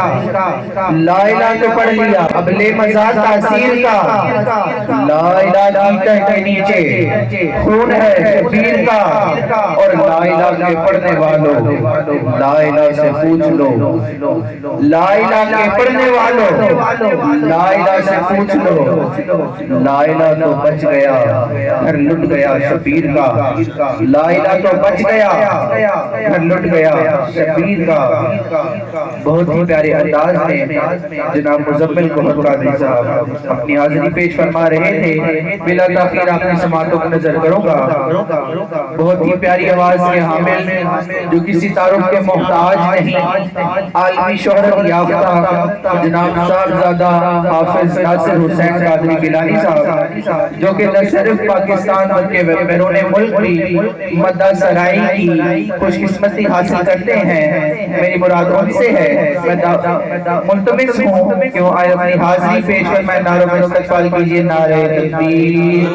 لا الہ تو پڑھ لیا، اب لے مزاج تاثیر کا۔ لا الہ کی کے نیچے خون ہے شبیر کا، اور لا الہ کے پڑھنے والوں لا الہ سے پوچھ لو، لا الہ کے پڑھنے والوں لا الہ سے پوچھ لو، لا الہ تو بچ گیا گھر لٹ گیا شبیر کا، لا الہ تو بچ گیا گھر لٹ گیا شبیر کا۔ بہت ہی پیارے انداز میں جناب مزمل گوہر قادری صاحب اپنی حاضری پیش فرما رہے تھے۔ بلا تاخیر آپ کی سماعتوں کو نظر کروں گا۔ بہت ہی پیاری آواز کے حامل جو کسی تعارف کے محتاج نہیں، عالمی شہرت یافتہ جناب صاحبزادہ حافظ ناصر حسین قادری گیلانی صاحب، جو کہ نہ صرف پاکستان بلکہ بیرون ملک بھی مدہ سرائی کی خوش قسمتی حاصل کرتے ہیں۔ میری مراد ان سے ہے، میں ملتمس ہوں کہ وہ آئے اپنی حاضری پیش فرمائے۔ نعرہ استقبال کیجئے، نعرہ تکبیر۔